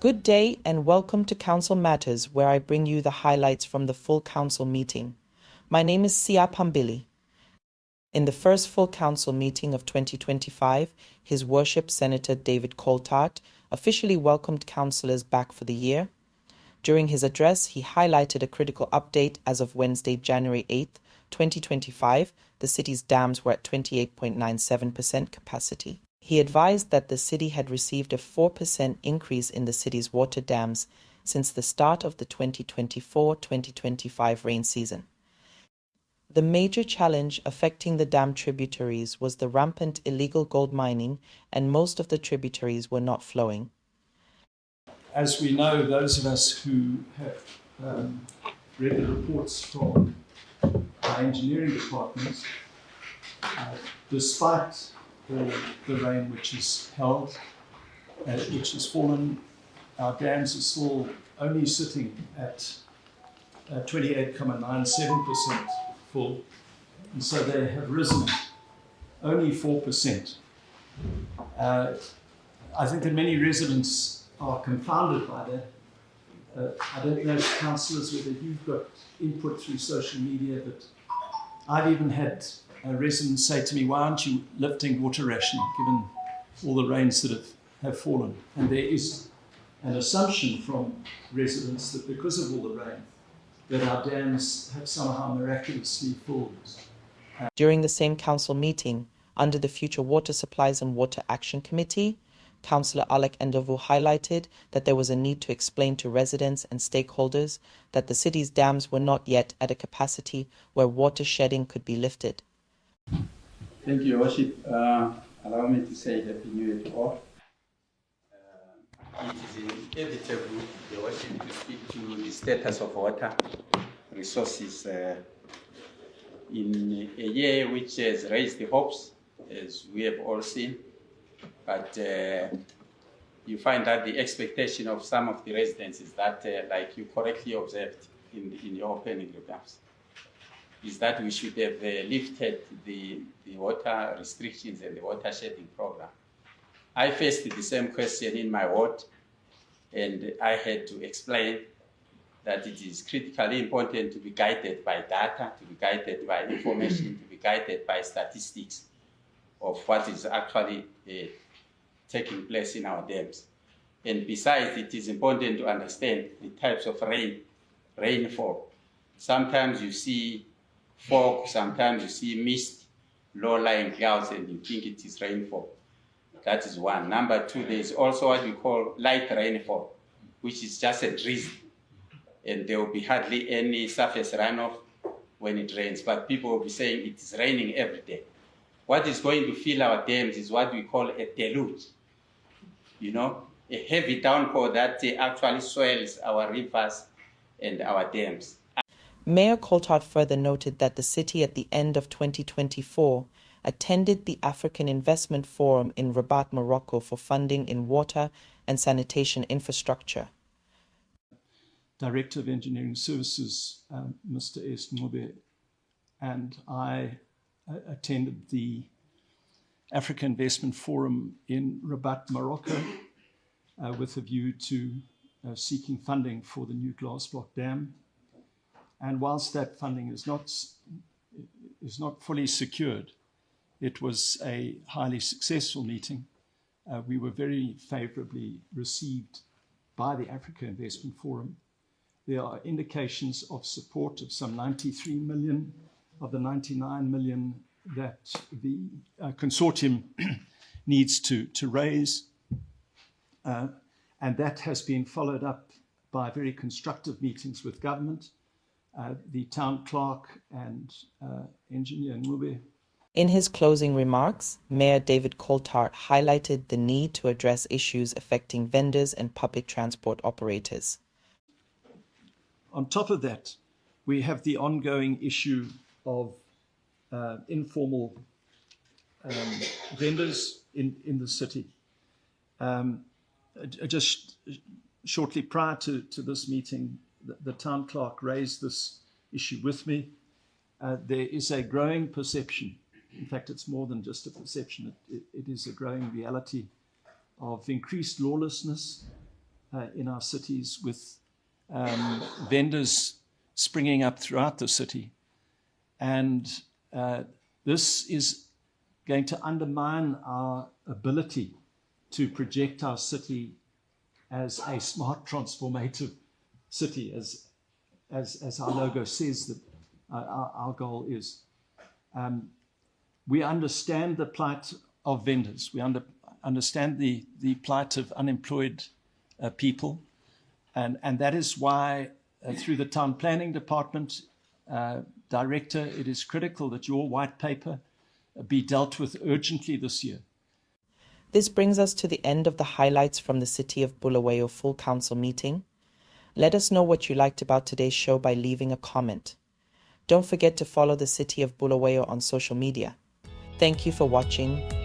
Good day and welcome to Council Matters, where I bring you the highlights from the full council meeting. My name is Phambili. In the first full council meeting of 2025, His Worship Senator David Coltart officially welcomed councillors back for the year. During his address, he highlighted a critical update as of Wednesday, January 8th, 2025. The city's dams were at 28.97% capacity. He advised that the city had received a 4% increase in the city's water dams since the start of the 2024-2025 rain season. The major challenge affecting the dam tributaries was the rampant illegal gold mining, and most of the tributaries were not flowing. As we know, those of us who have read the reports from our engineering departments, despite the rain which is held, which has fallen, our dams are still only sitting at 28.97% full, and so they have risen only 4%. I think that many residents are confounded by that. I don't know, councillors, whether you've got input through social media, but I've even had residents say to me, why aren't you lifting water rationing given all the rains that have fallen? And there is an assumption from residents that because of all the rain, that our dams have somehow miraculously filled. During the same council meeting, under the Future Water Supplies and Water Action Committee, Councillor Alec Endovu highlighted that there was a need to explain to residents and stakeholders that the city's dams were not yet at a capacity where water shedding could be lifted. Thank you, Your Worship. Allow me to say Happy New Year to all. It is inevitable, Your Worship, to speak to the status of water resources in a year which has raised the hopes, as we have all seen. But you find that the expectation of some of the residents is that, like you correctly observed in your opening remarks, is that we should have lifted the water restrictions and the water shedding program. I faced the same question in my ward, and I had to explain that it is critically important to be guided by data, to be guided by information, to be guided by statistics of what is actually taking place in our dams. And besides, it is important to understand the types of rainfall. Sometimes you see fog, sometimes you see mist, low-lying clouds, and you think it is rainfall. That is one. Number two, there is also what we call light rainfall, which is just a drizzle, and there will be hardly any surface runoff when it rains, but people will be saying it is raining every day. What is going to fill our dams is what we call a deluge, a heavy downpour that actually swells our rivers and our dams. Mayor Coltart further noted that the city at the end of 2024 attended the African Investment Forum in Rabat, Morocco for funding in water and sanitation infrastructure. Director of Engineering Services, Mr. Ngube, and I attended the Africa Investment Forum in Rabat, Morocco, with a view to seeking funding for the new glass block dam. And whilst that funding is not fully secured, it was a highly successful meeting. We were very favorably received by the Africa Investment Forum. There are indications of support of some 93 million of the 99 million that the consortium needs to raise. And that has been followed up by very constructive meetings with government, the town clerk and engineer Ngube. In his closing remarks, Mayor David Coltart highlighted the need to address issues affecting vendors and public transport operators. On top of that, we have the ongoing issue of informal vendors in the city. Just shortly prior to this meeting, the town clerk raised this issue with me. There is a growing perception, in fact it's more than just a perception, it is a growing reality of increased lawlessness in our cities with vendors springing up throughout the city. And this is going to undermine our ability to project our city as a smart, transformative city, as our logo says that our goal is. We understand the plight of vendors. We understand the plight of unemployed people. And that is why, through the Town Planning Department Director, it is critical that your white paper be dealt with urgently this year. This brings us to the end of the highlights from the City of Bulawayo Full Council meeting. Let us know what you liked about today's show by leaving a comment. Don't forget to follow the City of Bulawayo on social media. Thank you for watching.